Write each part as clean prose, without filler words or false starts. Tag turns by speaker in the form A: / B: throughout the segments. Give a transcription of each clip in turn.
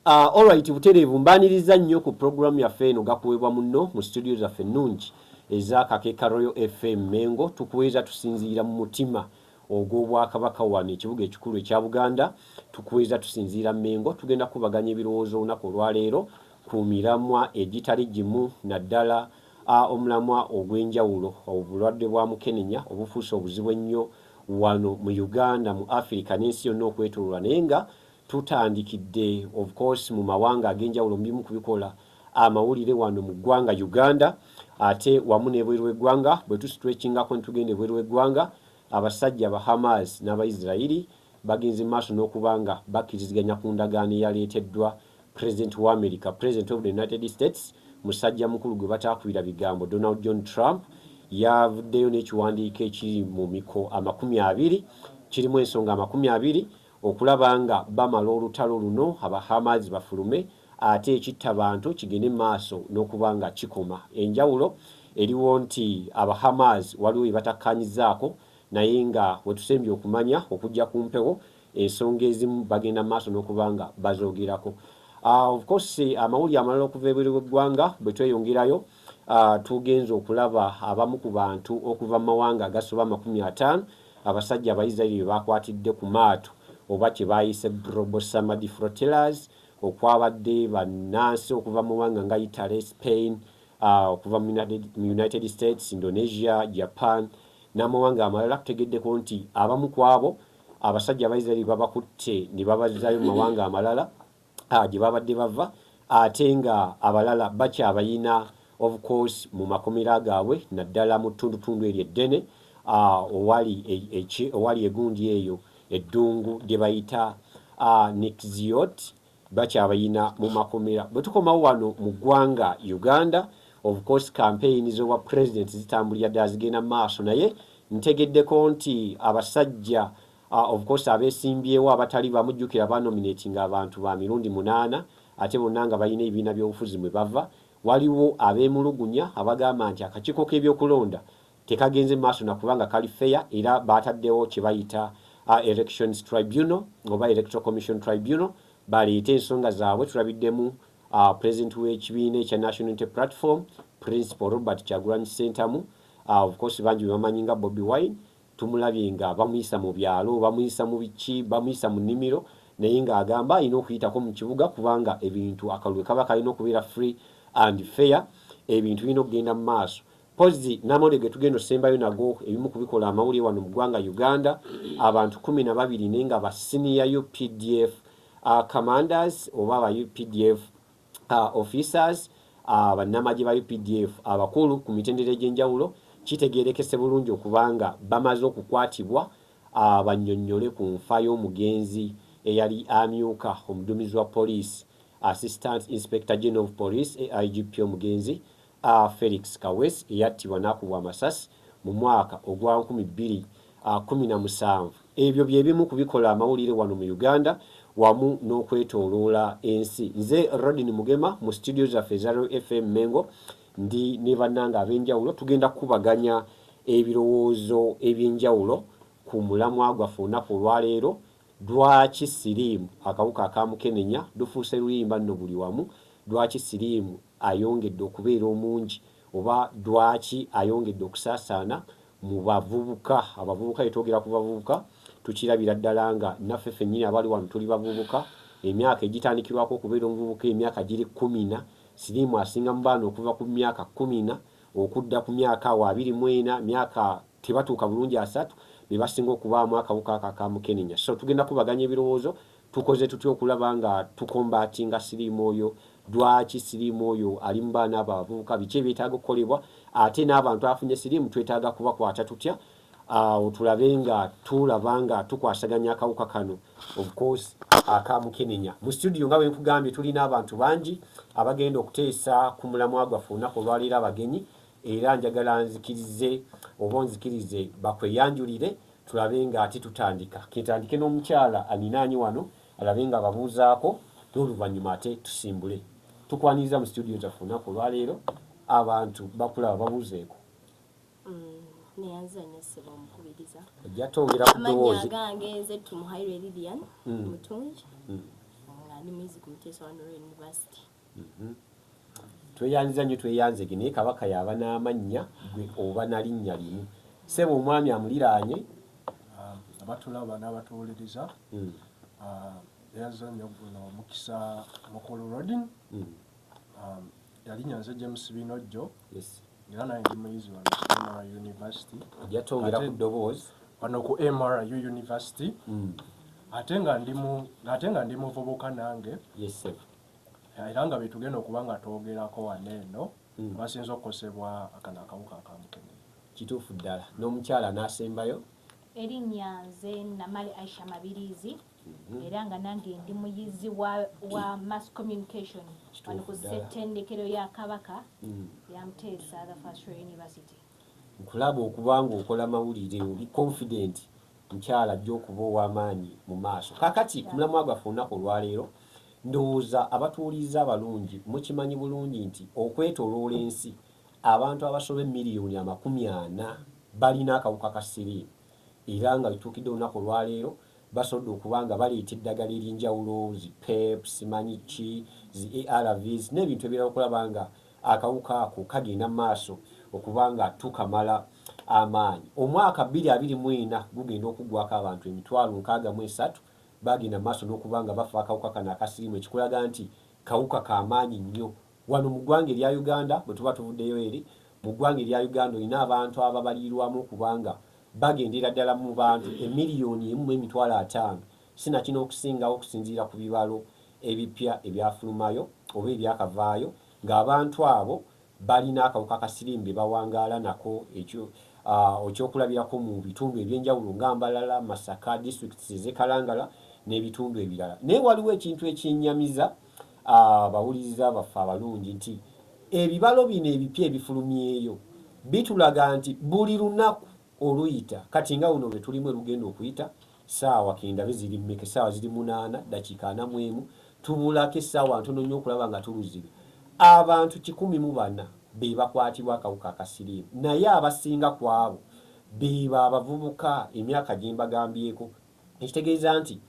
A: Alright, butereevu mbaniriza nnyo ku program yaffe eno gakuweebwa muno mu studio zaffe ennungi eza Kakeeka Royal FM Mengo. Tukuweeza tusinziira mu mutima ogw'Obwakabaka wano ekibuga ekikulu ekya Buganda. Tukuweeza tusinziira Mengo. Tugenda kubaganya ebirowoozo olunaku olwaleero ku miramwa egitali gimu naddala omulamwa ogw'enjawulo, obulwadde bwa mukenenya obufuuse obuzibu ennyo wano mu Uganda, mu Africa n'ensi yonna okwetooloola, naye nga tutandikidde of course mu mawanga ag'enjawulo mubimu kubikola amawulire wano mu ggwanga Uganda, ate wamu n'ebweru w'eggwanga. Bwe tusitwekingako ne tugenda ebweru w'eggwanga, abasajja aba Hamas n'Abayisirayiri bagenze maaso n'okubanga bakkiriziganya ku ndagaano eyaleeteddwa President wa America, President of the United States, musajja mukulu gwe bataakubira bigambo Donald John Trump. Yavuddeyo n'ekiwandiiko ekiri mu miko 20 kirimu ensonga 20 okulaba nga bamala olutalo luno aba Hamas bafulume, ate ekittabantu kigende maaso n'okuba nga kikoma. Enjawulo eriwo nti aba Hamas waliwo ebatakkanyizaako, naye nga wetusembye okumanya okujja ku mpewo ensonga ezimu bagenda maaso n'okuba nga bazoogerako. Of course amawulire amalala okuva ebweru w'eggwanga bwe tweyongerayo, tugenza okulaba abamu ku bantu okuva mu mawanga agasoba 50 abasajja Abayisirayiri bakwatidde ku maato oba kye bayise Global Samad Flotillas, okwabadde bannansi okuva mu mawanga nga Italy, Spain, okuva mu United States, Indonesia, Japan n'amawanga amalala. Tutegeddeko nti abamu ku abo abasajja Abayisirayiri babakutte ne babazzayo mu mawanga amalala gye babadde bava, ate nga abalala bakyabayina of course mu makomera gaabwe naddala mu ttundutundu eryo eddene owali egundi eyo eddungu lye bayita Nixiot, bakyabayina mu makomera. Bwe tukomawo wano mu ggwanga Uganda, of course campaign z'obwa president zitambulira ddala zigenda maaso, naye ntegeddeko nti abasajja of course abeesimbyewo abatali bamujjukira banominatinga abantu ba mirundi 8, ate bonna nga balina ebibiina by'obufuzi mwe bava. Waliwo abeemulugunya abagamba nti akakiiko k'ebyokulonda tekagenze maaso nakubanga kali fair, era bataddewo kye bayita Elections Tribunal oba Electoral Commission Tribunal, baleete ensonga zaabwe. Tulabiddemu president w'ekibiina ekya National Unity Platform, Principal Robert Kyagulanyi Ssentamu, of course bangi bamanyi nga Bobi Wine. Tumulabye nga bamuyisa mu byalo, bamuyisa mu biki, bamuyisa mu nnimiro, naye ng'agamba alina okuyitako mu kibuga kubanga ebintu akalulu kaba kalina okubeera free and fair, ebintu birina okugenda mu maaso. Pozi n'amawulire ge tugenda osembayo nago ebimu kubikola amawulire wano mu ggwanga Uganda, abantu 12 naye nga ba senior UPDF commanders oba aba UPDF officers, bannamagye ba UPDF abakulu ku mitendera egy'enjawulo, kitegeerekese bulungi okubanga bamaze okukwatibwa bannyonnyole ku nfa y'omugenzi eyali amyuka omuduumizi wa police, Assistant Inspector General of Police IGP omugenzi Felix Kawes, eyattibwa n'akubwa amasasi mu mwaka ogwa 2017. Ebyo bye bimu kubikola amawulire wano mu Uganda wamu n'okwetooloola ensi. Nze Rodin Mugema mu studio zaffe eza Royal FM Mengo ndi ne bannanga ab'enjawulo, tugenda kubaganya ebirowoozo eby'enjawulo ku mulamwa gwaffe olunaku olwaleero. Lwaki siriimu akawuka akamukenenya lufuuse luyimba nno buli wamu? Lwaki siriimu ayongedde okubeera omungi, oba lwaki ayongedde okusaasaana mu bavubuka? Abavubuka yetwogera ku bavubuka tukirabira ddala nga naffe ffennyini abali wano tuli bavubuka. Emyaka egitandikirwako okubeera omuvubuka emyaka giri 10. Siriimu asinga mu baana okuva ku myaka 10 okudda ku myaka 24, myaka tebatuuka bulungi 3 be basinga okubaamu akawuka akamukenenya. So tugenda kubaganya ebirowoozo tukoze tutya okulaba nga tukombatinga siriimu oyo. Lwaki siriimu oyo ali mu baana abavubuka? Biki ebyetaaga okukolebwa? Ate n'abantu afunye siriimu twetaaga kubakwata tutya? Tulabe nga tulaba nga tukwasaganya akawuka kano of course akamukenenya. Mu studio nga bwe nkugambye tulina abantu bangi abagenda okuteesa ku mulamwa gwaffe olunaku olwaleero abagenyi, era njagala nzikirize oba nzikirize bakweyanjulire tulabe nga ate tutandika. Ketandike n'omukyala alinaanyi wano alabe nga babuuzaako, n'oluvannyuma ate tusimbule. Tukwaniriza mu studio zaffe olunaku olwaleero abantu bakulaba babuuzeeko.
B: Neyanza neseba omukubiriza.
A: Ojja twongera ku ddoboozi.
B: Amanya gange nze tumuhaire Lilian Mutungi. ni music Mutesa wa Royal University.
A: Tweyanziza nnyo tweyanzege naye Kabaka yaba n'amannya gwe oba nalinnya limu. Ssebo omwami amuliraanye
C: abatulaba n'abatuwuliriza yazannya guno Mukisa Mukulu Rodin yalinnya nze James Binojjo era naye ndi muyizi wa MRA University
A: yatongera ku ddoboozi
C: wano ku MRU University ate nga ndi muvubuka nange era nga betugenda okuba nga twogerako waneeno basinza okukosebwa akano akawuka akamukenenya.
A: Kituufu ddala. N'omukyala n'asembayo
D: erinnya nze Namale Aisha Mabirizi era nga nange ndi muyizi wa mass communication wano ku ssettendekero ya Kabaka ya Mutesa the First Royal University.
A: Nkulaba okuba ng'okola mawulire oli confident mukyala ajja okuba ow'amaanyi mu maaso. Kaakati ku mulamwa gwaffe olunaku olwaleero ndowooza abatuwuliriza abalungi mukimanyi bulungi nti okwetooloola ensi abantu abasoba miliyoni 40 balina akawuka ka siriimu era nga bituukidde olunaku olwaleero basobodde okuba nga baleeta eddagala ery'enjawulo zi PEP simanyi ki zi ARVs n'ebintu ebirala okulaba nga akawuka ako kagenda mu maaso okuba nga tukamala amaanyi. Omwaka 2024 gugenda okuggwako abantu 63,000 bagenda maaso n'okuba nga bafa akawuka kano akasiriimu ekikulaga nti kawuka k'amaanyi nnyo. Wano mu ggwanga erya Uganda bwe tuba tuvuddeyo eri mu ggwanga erya Uganda olina abantu ababalirwamu okubanga bagendera ddala mu bantu emiliyoni 1.5 sinakino okusingawo okusinziira ku bibalo ebipya ebyafulumayo oba ebyakavaayo ng'abantu abo balina akawuka kasiriimu be bawangaala nako ekyokulabirako mu bitundu ebyenjawulo nga Mbalala, Masaka, districts ez'Ekalangala n'ebitundu ebirala. Naye waliwo ekintu ekyennyamiza abawuliriza baffe abalungi nti ebibalo bino ebipya ebifulumyeyo bitulaga nti buli lunaku oluyita kati nga uno lwe tulimu erugenda okuyita ssaawa 9 ziri mmeka ssaawa ziri 8 dakiika 41 tubulako essaawa ntono nnyo okulaba nga tuluzire abantu 104 be bakwatibwa akawuka akasiriimu naye abasinga ku abo be abavubuka emyaka gye mbagambyeko. Ekitegeeza nti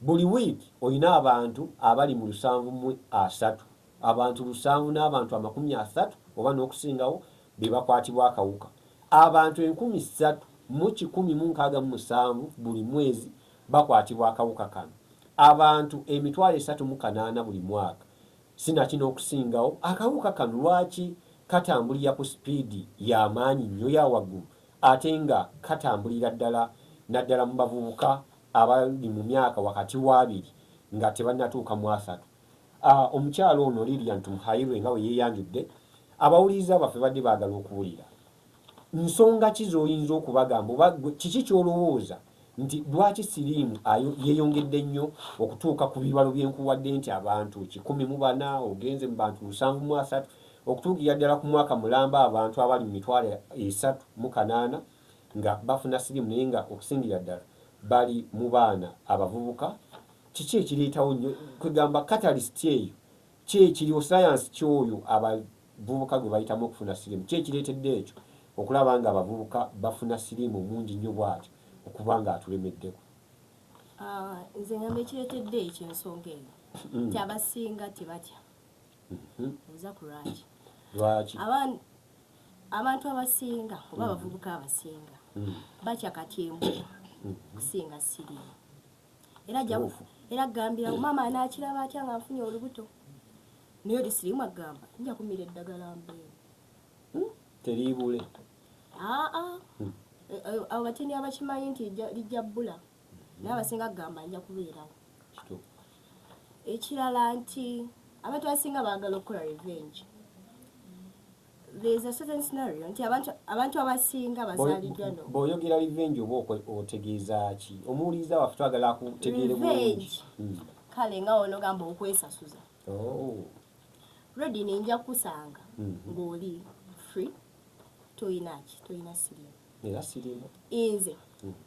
A: buli wiiki olina abantu abali mu 703 abantu 7 n'abantu 30 oba n'okusingawo be bakwatibwa akawuka. Abantu 3,167 buli mwezi bakwatibwa akawuka kano. Abantu 3,800 buli mwaka. Sinakino okusingawo akawuka kano lwaki katambulira ku sipiidi y'amaanyi nnyo ya waggulu ate nga katambulira ddala naddala mu bavubuka abali mu myaka wakati wa 2 nga tebannatuuka mu 3. Omukyalo ono Lilian Tumuhairwe nga we yeeyanjudde abawuliriza baffe badde baagala okuwulira nsonga ki z'oyinza okubagamba oba kiki ky'olowooza nti lwaki siriimu yeeyongedde nnyo okutuuka ku bibalo byenkuwadde nti abantu 104 ogenze mu bantu 703 okutuukira ddala ku mwaka mulamba abantu abali mu 3,800 nga bafuna siriimu naye nga okusingira ddala bali mu baana abavubuka. Kiki ekireetawo nnyo kwegamba catalyst eyo ki ekiriwo science kyoyo abavubuka gwe bayitamu okufuna siriimu ki ekireetedde ekyo okulaba nga abavubuka bafuna siriimu omungi nnyo bw'atyo okuba nga atulemeddeko?
B: Nze ngamba ekireetedde ekyo ensonga eyo nti abasinga tebatya. Oza ku lwaki? Abantu abasinga oba abavubuka abasinga batya katyembula kusinga siriimu. Era gambira mama anaakiraba atya nga nfunye olubuto naye oli siriimu agamba nja kumira eddagala mbeera
A: teriibule.
B: Abo batini abakimanyi nti lijja bbula naye abasinga agamba nja kubeerawo. Ekirala nti abantu abasinga baagala okukola revenge. There's a certain scenario nti abantu abasinga bazaaliddwa no.
A: Bw'oyogera revenge oba otegeeza ki? Omuwuliriza waffe twagala kutegeere bulungi.
B: Kale nga ono gamba okwesasuza. Ready ninja kusanga ng'oli free toyina siriimu.
A: Era siriimu.
B: Inze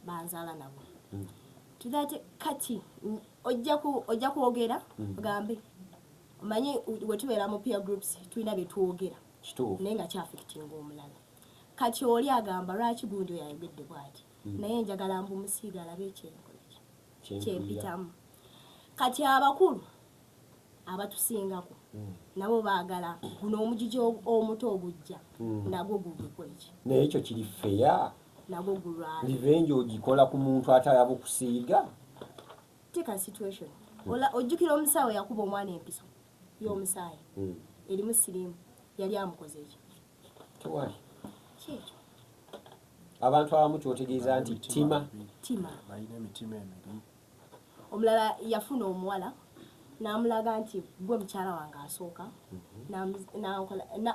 B: banzaala nabo. Tudate kati ojja kwogera ogambe omanyi we tubeera mu peer groups tulina bye twogera naye nga kyaffectinga omulala. Kati oli agamba lwaki gundi oyo ayogedde bw'ati naye njagala mbu musiiga alabe kyempitamu. Kati abakulu abatusingako nabo baagala guno omujiji omuto ogujja nagwo gugukoleki
A: naye ekyo kiri feya
B: nagwo gulwala
A: revenge ogikola ku muntu atayaba okusiiga
B: teka situation ojjukira omusawo yakuba omwana empiso y'omusaayi erimu sirimu yali amukoze ekyo
A: tewali
B: kyekyo
A: abantu abamu kyotegeeza nti tima
C: balina emitima emibi
B: omulala yafuna omuwala n'amulaga nti gwe mukyala wange asooka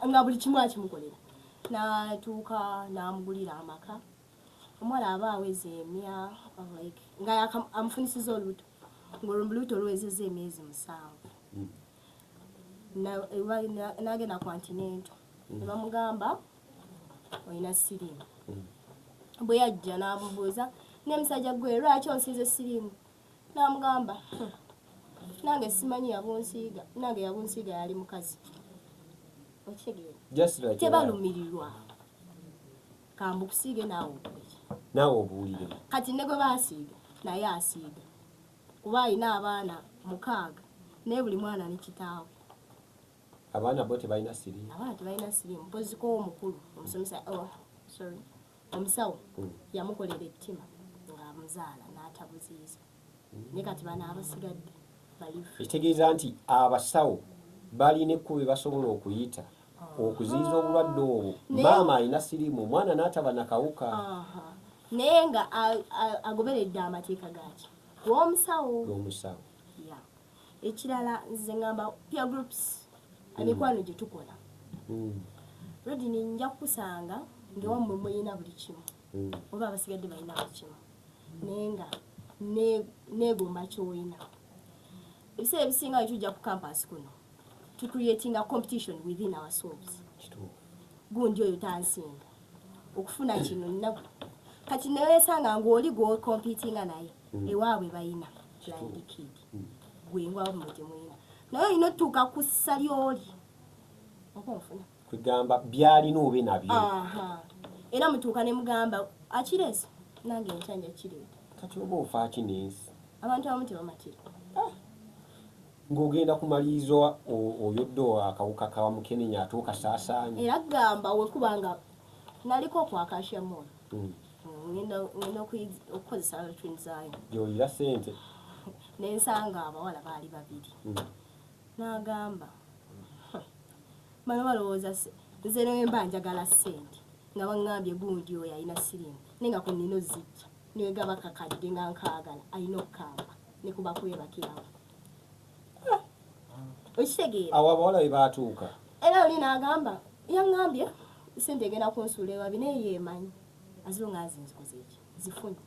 B: nga buli kimu akimukolera n'atuuka n'amugulira amaka omuwala aba aweze nga amufunisiza olubuto ng'olubuto luwezezza emyezi 7 n'agenda Continental ne bamugamba olina siriimu bwe yajja n'amubuuza n'emusajja gwe lwaki onsiize siriimu n'amugamba nange simanyi yabunsiiga nange yabunsiiga yali mukazi okitegeera tebalumirirwa kamba okusiige naawe
A: obuulire
B: kati ne gwe baasiiga naye asiiga kuba alina abaana 6 naye buli mwana ne kitaawe
A: abaana bo tebalina siriimu
B: abaana tebalina siriimu mpoziko omukulu omusawo yamukolera ettima ng'amuzaala n'atabuziiza naye kati bano abasigadde
A: ekitegeeza nti abasawo balina ekkubo bye basobola okuyita okuziiza obulwadde obwo maama alina siriimu omwana n'ataba nakawuka
B: naye nga agoberedde amateeka gaki g'omusawo ekirala nze ngamba peer groups emikwano gye tukola rodini nja kukusanga ngawammwe mulina buli kimu oba abasigadde balina buli kimu naye nga neegomba ky'olina ebiseera ebisinga bwe tujja ku campus kuno tucreatinga competition within ourselves gundi oyo tansinga okufuna kino nnaku kati newesanga ng'oli gw'ocompetinga naye ewaabwe balina blind kid gwengwawo mmwe temulina naye olina otuuka ku ssa ly'oli okunfuna
A: kwegamba byalina obe nabyo
B: era mutuuka ne mugamba akireese nange enkyanja kireeta
A: kati oba ofa kinensi
B: abantu abamu tebamatira
A: ng'ogenda kumaliriza oyodde akawuka kawa mukenenya ate okasaasaanya
B: era gamba wekubanga naliko okwakasya moyo ngenda okukozesa latrin zaayo
A: gy'olira ssente
B: nensanga abawala baali 2 n'agamba bano balowooza nze newemba njagala ssente nga baŋŋambye gundi oyo alina siriimu naye nga ku nnina ozijja niwegaba kakadde nga nkaagala alina okukamba ne kuba kwebakirawo okitegeera
A: awo abawala bwe baatuuka
B: era oli n'agamba yaŋŋambye sente egenda kunsuula ewabi naye yeemanyi azirunga azinzikoze eki zifunye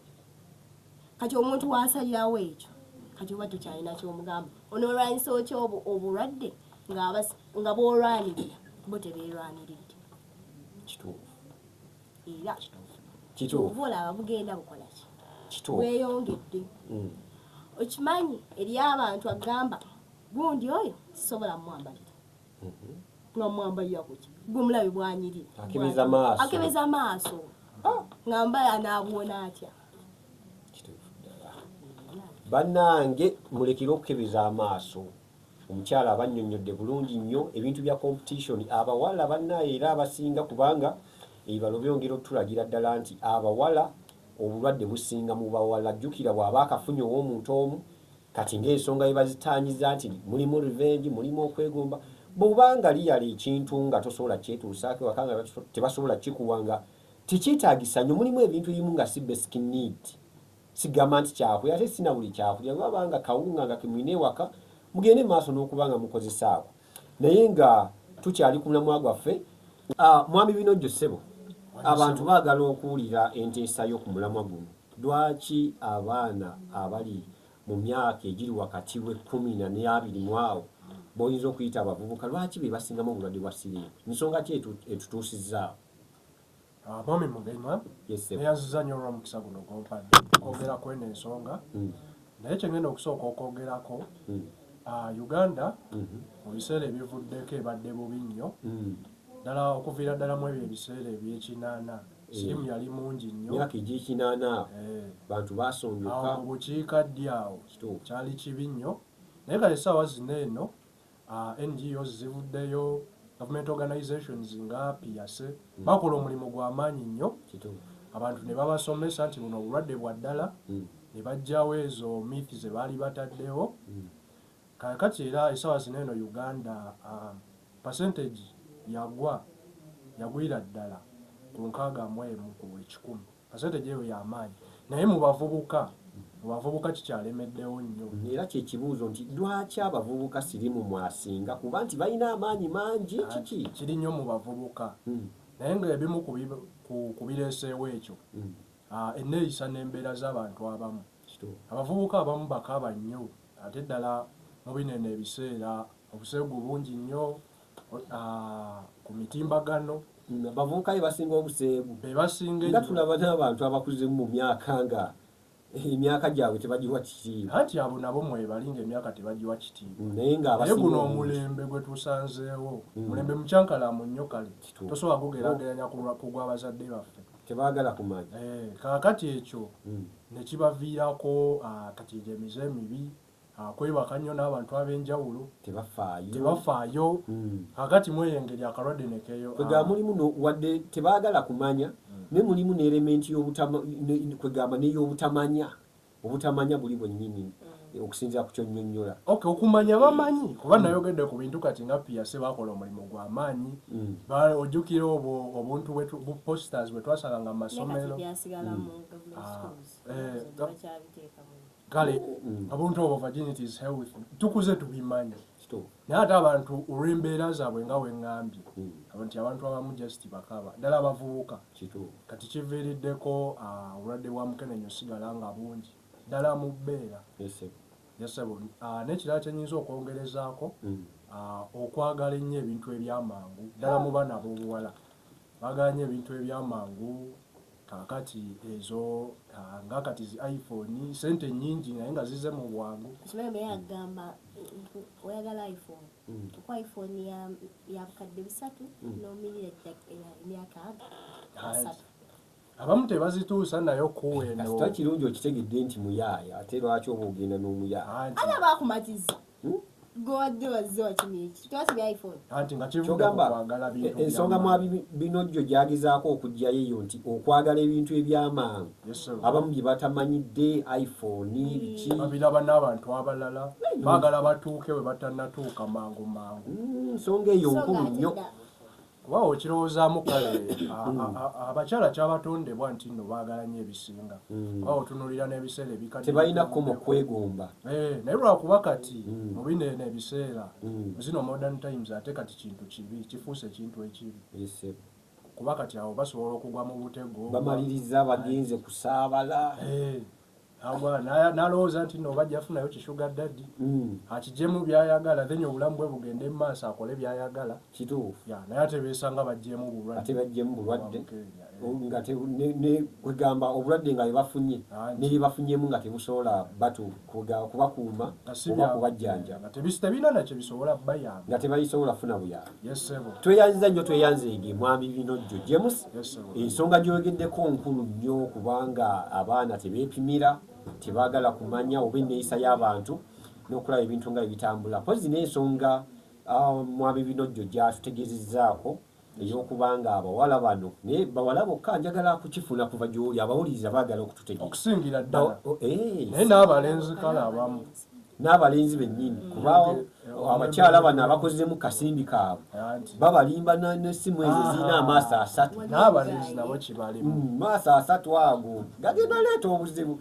B: kati omuntu waasalirawo ekyo kati oba tukyalina kyomugamba onoolwanyisa otya obulwadde nga bwolwanirira bo tebeerwaniridde
A: kituufu
B: era oba olaba bugenda bukolaki bweyongedde okimanyi eri abantu agamba gundi oyo sisobola mumwambalira nga mumwambalira kuki gwe mulabe bwanyirira akebeza maaso ngamba anaabwona atya
A: bannange mulekere okukebeza amaaso omukyala abannyonnyodde bulungi nnyo ebintu bya competition abawala bannaye era abasinga kubanga ebibalo byongera okutulagira ddala nti abawala obulwadde businga mu bawala jjukira bw'aba akafunye ow'omuntu omu kati ng'ensonga ye bazitaanyiza nti mulimu revenge mulimu okwegomba bw'obanga liyala ekintu nga tosobola kyetuusaako ewaka nga tebasobola kikuwanga tekyetaagisa nnyo mulimu ebintu ebimu nga si basic need sigamba nti kyakulya ate sina buli kyakulya ngabanga kawunga nga kemulina ewaka mugende maaso n'okuba nga mukozesaawo naye nga tukyali ku mulamwa gwaffe mwami Binojjo ssebo abantu baagala okuwulira enteesa yo ku mulamwa guno lwaki abaana abali mu myaka egiri wakati w'10 ne 20 boyinza okuyita abavubuka lwaki be basingamu obulwadde bwa siriimu nsonga ki etutuusizaawo
C: mwami Mugenwa neyanziza nnyo olw'omukisa guno gw'ompadde okwogera kw'eno ensonga naye kyengenda okusooka okwogerako Uganda mu biseera ebivuddeko ebadde bubi nnyo ddala okuviira ddala mu ebyo ebiseera eby'ekinaana siriimu yali mungi nnyo
A: myaka egy'ekinaana bantu baasonjoka
C: awo mu bukiikaddyo awo kyali kibi nnyo naye kale essaawa zino eno NGOs zivuddeyo, government organizations nga PIASE bakola omulimu gw'amaanyi nnyo. Abantu ne babasomesa nti buno obulwadde bwa ddala ne bajjawo ezo myth ze baali bataddewo. Kakati era essaawa zino eno Uganda percentage yagwira ddala ku 61 ku 100. Percentage eyo y'amaanyi. Naye mu bavubuka kikyalemeddewo nnyo.
A: Era kyekibuuzo nti lwaki abavubuka sirimu mwasinga kuba nti balina amaanyi mangi kiki?
C: Kiri nnyo mu bavubuka. Naye ng'ebimu ku bireeseewo ekyo enneeyisa n'embeera z'abantu abamu. Abavubuka abamu bakaaba nnyo ate ddala mu binene ebiseera obuseegu bungi nnyo ku mitimbagano.
A: Abavubuka be basinga obuseegu. Nga tulaba n'abantu abakuze mu myaka nga emyaka gyabwe tebagiwa kitiibwa.
C: Anti abo nabo mwebalinga emyaka tebagiwa kitiibwa.
A: Naye
C: guno omulembe gwe tusanzeewo mulembe mukyankalamu nnyo kale tosobola kugeraageranya ku gw'abazadde baffe.
A: Tebaagala kumanya.
C: Kaakati ekyo ne kibaviirako kati emize emibi kwebaka nnyo n'abantu ab'enjawulo tebafaayo. Kaakati mweyengeri akalwadde nekeyo
A: kwegamba mulimu wadde tebaagala kumanya ne mulimu n'elementi kwegamba n'ey'obutamanya. Obutamanya buli bwennyini okusinziira ku kyonnyonnyola.
C: Okumanya bamanyi kuba nayogedde ku bintu kati nga PIASE bakola omulimu gw'amaanyi. Ojjukira obuntu bu posters bwe twasanganga mu masomero. Kale obuntu obwo virginities health tukuze tubimanyi. Naye ate abantu olw'embeera zaabwe nga weŋŋambye nti abantu abamu just bakaba ddala abavubuka kati kiviiriddeko obulwadde bwa mukenenya osigala nga bungi ddala mu bbeera. N'ekirala kyenyinza okwongerezaako okwagala ennyo ebintu ebyamangu ddala mu baana b'obuwala baagala nnyo ebintu ebyamangu. Kakati ezo nga kati zi iPhone sente nnyingi naye nga zize mu bwangu.
B: Kibaye yagamba oyagala iPhone. Kwa iPhone ya bukadde 3 n'omilira emyaka 3.
C: Abamu tebazituusa nayo kuweno.
A: Kasita kirungi okitegedde nti muyaaya ate lwaki oba ogenda n'omuyaaya?
B: Ana bakumatiza. Gwadde wazzo kimiki. Twasibya iPhone.
C: Anti nga kivuga kwagala bintu.
A: Ensonga mwabi binojjo gyagezaako okujjayo eyo nti okwagala ebintu ebyamangu. Abamu bye batamanyidde iPhone biki.
C: Babiraba n'abantu abalala. Baagala batuuke we batannatuuka mangu.
A: Nsonga eyo nkulu nnyo.
C: Kuba okirowoozaamu kale abakyala kyabatondebwa nti nno baagala nnyo ebisinga. Kuba otunuulira n'ebiseera ebikadde.
A: Tebalinako mu kwegomba.
C: Naye lwakuba kati mu bineeno ebiseera zino modern times ate kati kintu kibi kifuuse ekintu ekibi. Kuba kati awo basobola okugwa mu butego.
A: Bamaliriza bagenze kusaabala.
C: N'alowooza nti nno bajja afunayo kishuga daddi akiggyemu byayagala then obulamu bwe bugende mu maaso akole byayagala.
A: Kituufu.
C: Naye ate beesanga baggyemu bulwadde.
A: Ate baggyemu bulwadde nga kwegamba obulwadde nga bebafunye ne byebafunyemu nga tebusobola kubakuuma oba kubajjanja.
C: Tebirina nakyo bisobola bayamba.
A: Nga tebayisobola kufuna buyambi. Tweyanziza nnyo tweyanzeege mwami binojjo James. Ensonga gyogeddeko nkulu nnyo kubanga abaana tebeepimira. Tebaagala kumanya oba enneeyisa y'abantu n'okulaba ebintu nga ebitambula. Mpozi n'ensonga mwami binojjo gyatutegeezezzaako ey'okubanga abawala bano naye bawala bokka njagala kukifuna kuva gy'oli abawuliriza baagala okututegeeza.
C: Okusingira ddala. Naye n'abalenzi kale abamu.
A: N'abalenzi bennyini kuba abakyala bano abakozemu kasimbi kaabwe babalimba n'essimu ezo zirina amaaso 3.
C: N'abalenzi nabo kibalimu.
A: Maaso 3 ago gagenda leeta obuzibu.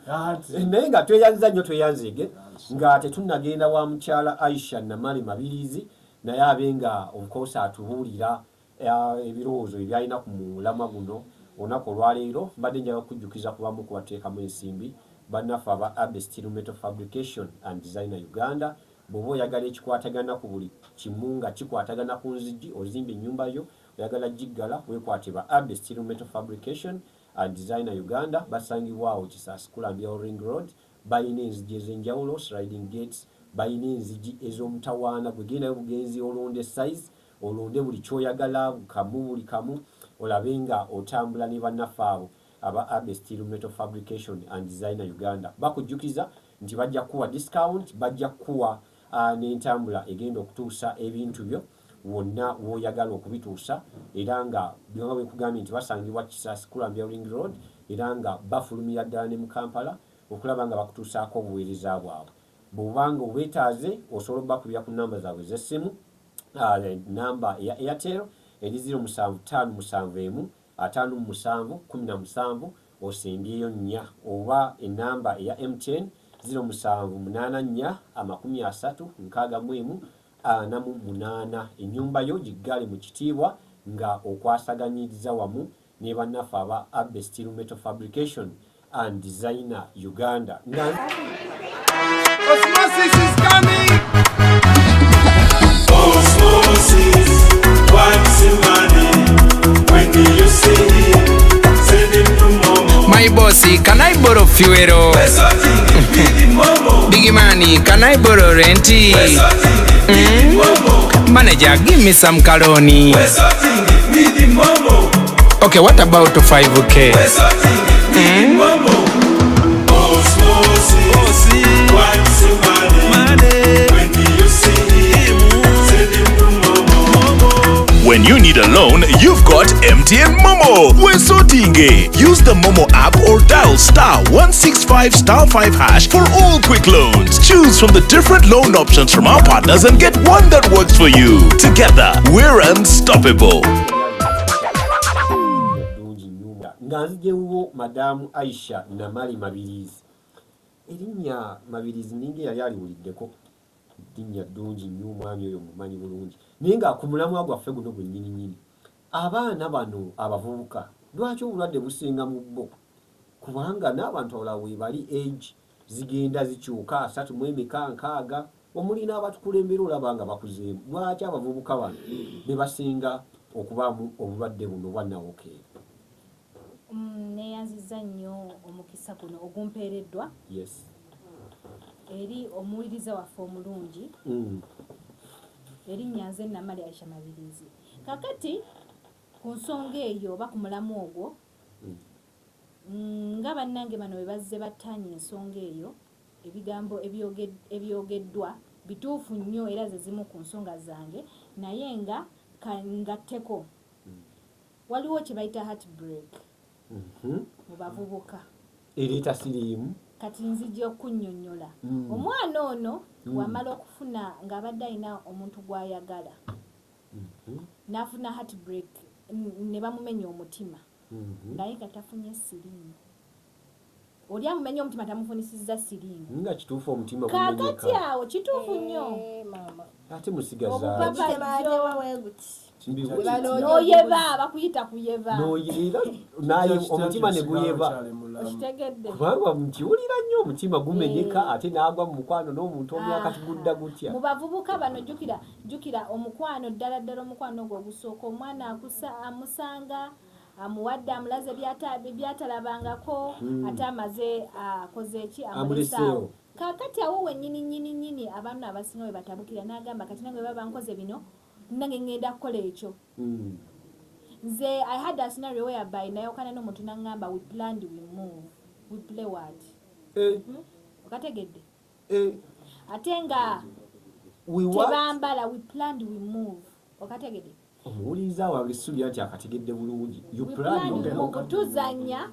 A: Naye nga tweyanziza nnyo tweyanzeege nga tetunnagenda wa mukyala Aisha Namale Mabirizi naye abe nga omukoosa atubuulira ebirowoozo ebyalina ku mulamwa guno olunaku olwaleero. Mbadde njagala okujjukiza kubamu kubateekamu ensimbi bannaffe aba Abe Steel Metal Fabrication and Designer Uganda. Bw'oba oyagala ekikwatagana ku buli kimu nga kikwatagana ku nzigi ozimba ennyumba yo oyagala giggala weekwate ba Abe Steel Metal Fabrication and Designer Uganda. Basangibwawo Kisaasi Kulambya Ring Road. Balina enzigi ez'enjawulo sliding gates. Balina enzigi ez'omutawaana gwe gendayo bugenzi olonde size olonde buli kyoyagala buli kamu olabe nga otambula ne bannaffe abo aba Abe Steel Metal Fabrication and Designer Uganda. Bakujjukiza nti bajja kuwa discount, bajja kuwa n'entambula egenda okutuusa ebintu byo wonna w'oyagala okubituusa era nga byonga bwe kugambye nti basangibwa Kisasi Kulambya Ring Road era nga bafulumira ddala ne mu Kampala okulaba nga bakutuusaako obuweereza bwabwe. Bw'obanga obeetaaze osobola bakubira ku nnamba zaabwe z'essimu, nnamba eya Airtel eri 0757151717 osembyeyo 4 oba ennamba eya MTN 0784306148. Ennyumba yo giggale mu kitiibwa nga okwasaganyiriza wamu ne bannaffe aba Abe Steel Metal Fabrication and Designer Uganda.
E: Osmosis is coming. Osmosis, what's the money? When do you see him? Send him to Momo.
F: My bossy, can I borrow fuel? Biggie money, can I borrow renty? Manager, give me some caloni. Okay, what about 5K?
G: When you need a loan, you've got MTN Momo. Wesotinge. Use the Momo app or dial *165*5# for all quick loans. Choose from the different loan options from our partners and get one that works for you. Together, we're unstoppable.
A: Nganzijewo Madam Aisha Namali Mabirizi. Erinnya Mabirizi ninge yali aliwuliddeko. Dinnya ddungi nnyo omwami oyo mumanyi bulungi. Naye nga ku mulamwa gwaffe guno gwennyininyini abaana bano abavubuka lwaki obulwadde businga mu bo? Kubanga n'abantu abalala we bali age zigenda zikyuka 36 omulina abatukulembera olaba nga bakuzeemu. Lwaki abavubuka bano be basinga okubaamu obulwadde buno bwa nawokeera?
D: Neyanziza nnyo omukisa guno ogumpeereddwa.
A: Yes.
D: Eri omuwuliriza waffe omulungi erinnya nze Namali Aisha Mabirizi. Kakati ku nsonga eyo oba ku mulamu ogwo nga bannange bano bwe bazze battaanya ensonga eyo, ebigambo ebyogeddwa bituufu nnyo era ze zimu ku nsonga zange, naye nga ngatteko waliwo kye bayita heartbreak mu bavubuka
A: ereeta siriimu.
D: Kati nzijja okunnyonnyola omwana ono wamala okufuna ng'abadde alina omuntu gw'ayagala n'afuna heartbreak ne bamumenya omutima naye nga tafunye siriimu. Oli amumenya omutima tamufunisizza siriimu
A: nga kituufu omutima
D: gumenyeka. Kaakati awo kituufu nnyo
A: ate musigaza
D: n'oyeba bakuyita kuyeba
A: naye omutima ne guyeba
D: okitegedde
A: kubanga mukiwulira nnyo omutima gumenyeka ate n'agwa mu mukwano n'omuntu omulala katugudda gutya.
D: Mu bavubuka bano jjukira omukwano ddala omukwano ogwo ogusooka omwana amusanga amuwadde amulaze byatalabangako ate amaze akoze eki amuleseewo. Kaakati awo wennyini abaana abasinga bwe batabukira n'agamba kati nange baba nkoze bino nange ngenda kukola ekyo. Nze I had a scenario whereby nayokana n'omuntu n'angamba we planned we move. We play what? Okategedde? Ate nga tebambala we planned we move. Okategedde?
A: Omuwuliriza waabwe ssuubira nti akategedde bulungi.
D: Tuzannya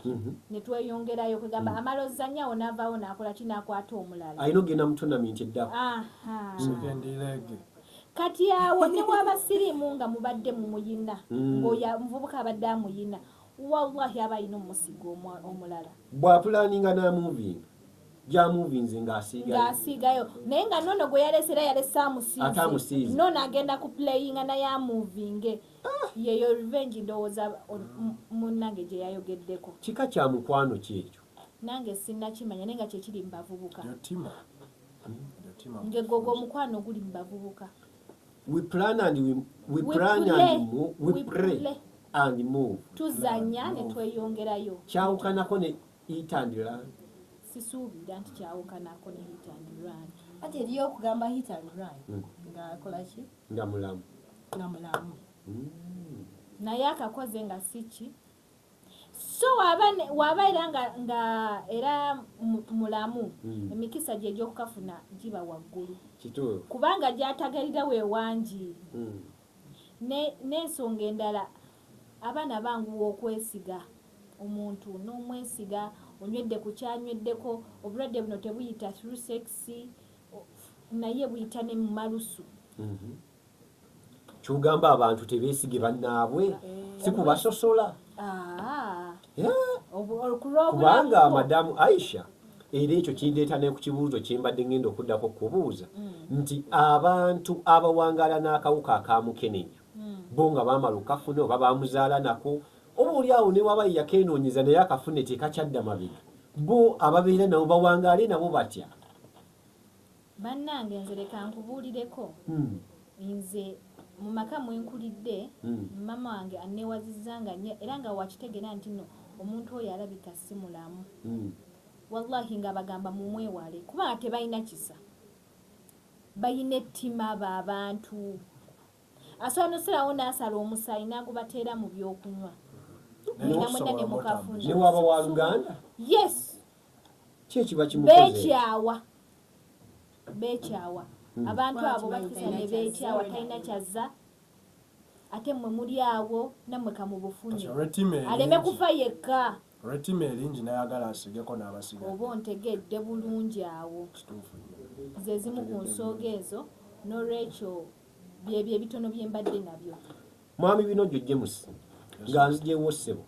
D: ne tweyongerayo kwegamba amala ozannyawo n'avaawo n'akola ki n'akwata omulala.
A: Ayina ogenda mu tournament eddako.
D: Kati awo ne bw'aba siriimu nga mubadde mu muyina ng'oyo muvubuka abadde amuyina wallahi aba alina omusigo omulala.
A: Bw'apulaninga n'amuvinga gyamuvinze
D: ng'asiigayo naye nga nono gwe yalesera yalese amusiize nono agenda ku playinga naye amuvinge. Yeyo revenge ndowooza munnange gye yayogeddeko.
A: Kika kya mukwano kyekyo
D: nange sinnakimanya naye nga kyekiri mu bavubuka ngegogwo omukwano oguli mu bavubuka.
A: We plan and we pray and move.
D: Tuzanya ne tweyongerayo.
A: Kyawukanako ne hit and run.
D: Sisuubira nti kyawukanako ne hit and run.
B: Ate eriyo okugamba hit and run ng'akola ki?
A: Nga mulamu.
B: Nga mulamu.
D: Naye akakoze nga si ki. so waba era nga era mulamu emikisa gye gy'okukafuna giba waggulu kubanga gyatagalira weewangi n'ensonga endala abaana banguwa okwesiga omuntu n'omwesiga onywedde ku kyanyweddeko obulwadde buno tebuyita through sex naye buyita ne mu malusu
A: kyogamba abantu tebeesige bannaabwe si kubasosola kubanga madamu Aisha era ekyo kindeeta ne ku kibuuzo kye mbadde ngenda okuddako kubuuza nti abantu abawangaala n'akawuka akamukenenya bo nga baamala okafuna oba bamuzaala nako oba oli awo ne waba yakenoonyeza naye akafune tekakyadda mabega bo ababeera nabo bawangaale nabo batya
D: bannange nze leka nkubuulireko nze mu maka mwenkulidde mama wange anneewazizanga nnyo era nga wakitegeera nti no omuntu oyo alabika si mulamu wallahi nga bagamba mumwewale kubanga tebalina kisa balina ettima abo abantu asobola nosalawo n'asala omusaayi n'agubateera mu byokunywa namwena ne mukafuna
A: ne waba wa Luganda
D: yes
A: kyekiba kimukoze
D: beekyawa abantu abo bakisa ne beekyawa talina kyazza ate mmwe muli awo nammwe kamubufunye aleme kufa yekka
C: olw'ettima eringi nayagala asigeko n'abasiga
D: oba ontegedde bulungi awo ze zimu ku nsooga ezo n'olwekyo byebyo ebitono bye mbadde nabyo
A: mwami bino gyo James nga nzigyewo ssebo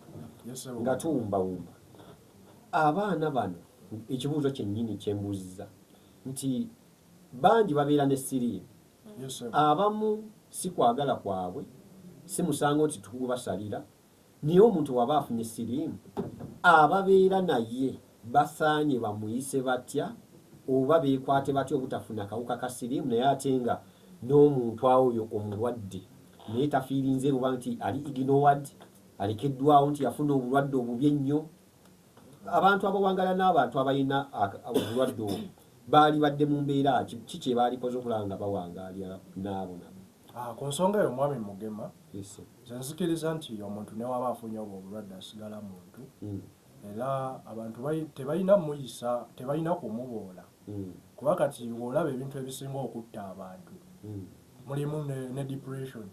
A: nga tuwumbawumba abaana bano ekibuuzo kyennyini kyembuuziza nti bangi babeera ne siriimu abamu si kwagala kwabwe si musango nti tukubasalira naye omuntu waba afunye siriimu ababeera naye basaanye bamuyise batya oba beekwate batya obutafuna kawuka ka siriimu naye ate nga n'omuntu oyo omulwadde naye tafiirinze luba nti ali ignorant alekeddwawo nti yafuna obulwadde obubi ennyo abantu abawangala n'abantu abalina obulwadde obwo baali badde mu mbeera ki kye baalikoze okulaba nga bawangaalya n'abo nabo
C: ku nsonga eyo mwami Mugema nze nzikiriza nti omuntu ne waba afunye obwo obulwadde asigala muntu era abantu tebalina muyisa tebalina kumuboola kuba kati olaba ebintu ebisinga okutta abantu mulimu ne depression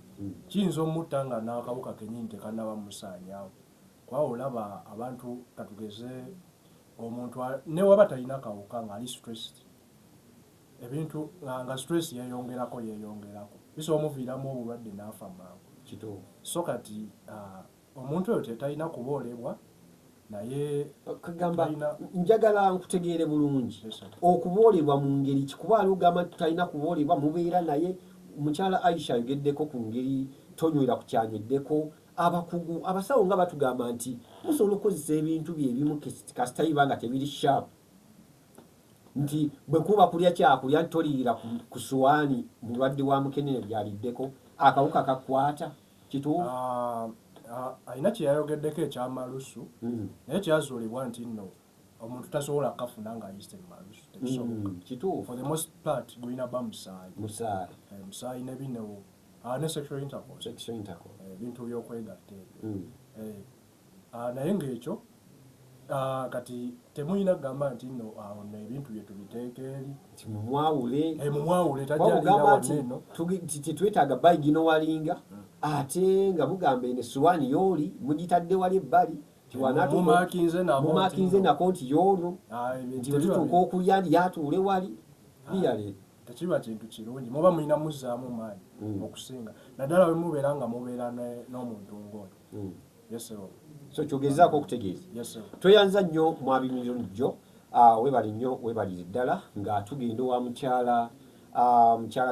C: kiyinza omutta nga n'akawuka kenyini tekanaba musaanyaawo kuba olaba abantu katugeze omuntu ne waba talina kawuka ng'ali stressed ebintu nga stress yeeyongerako bisobola omuviiramu obulwadde n'afa mangu so kati omuntu oyo tetalina kuboolebwa naye
A: kagamba njagala nkutegeere bulungi okuboolebwa mu ngeri kikuba ali ogamba nti tutalina kuboolebwa mubeera naye mukyala Aisha ayogeddeko ku ngeri tonywera ku kyanyeddeko abakugu abasawo nga batugamba nti musobola okukozesa ebintu byebimu kasitayiba nga tebiri sharp nti bwe kuba kulya kyakulya ntoliira ku suwaani mulwadde wa mukenene byaliddeko akawuka kakwata kituufu
C: alina kyeyayogeddeko ekyamalusu naye kyazuulibwa nti nno omuntu tasobola kafuna nga ayise mumalusu
A: kituufu
C: for the most part gulina ba musaayi nebino ne sexual intercourse ebintu byokwegatta ebyo naye ngaekyo kati temulina kugamba nti nno awo ebintu bye tubiteeka eri mumwawule tajjalirawaneno
A: tetwetaaga bayigino walinga ate nga mugamba eno suwaani yooli mugitadde wali ebbali mumakinze nako nti yoono nti wetutuuka okulya yatuule wali biyale
C: tekiba kintu kirungi muba mulina muzzaamu maanyi okusinga naddala we mubeera nga mubeera n'omuntu ng'oyo
A: so kyogezaako okutegeeza tweyanza nnyo mwabimiro jjo webali nnyo webalire ddala nga tugenda wa mukyala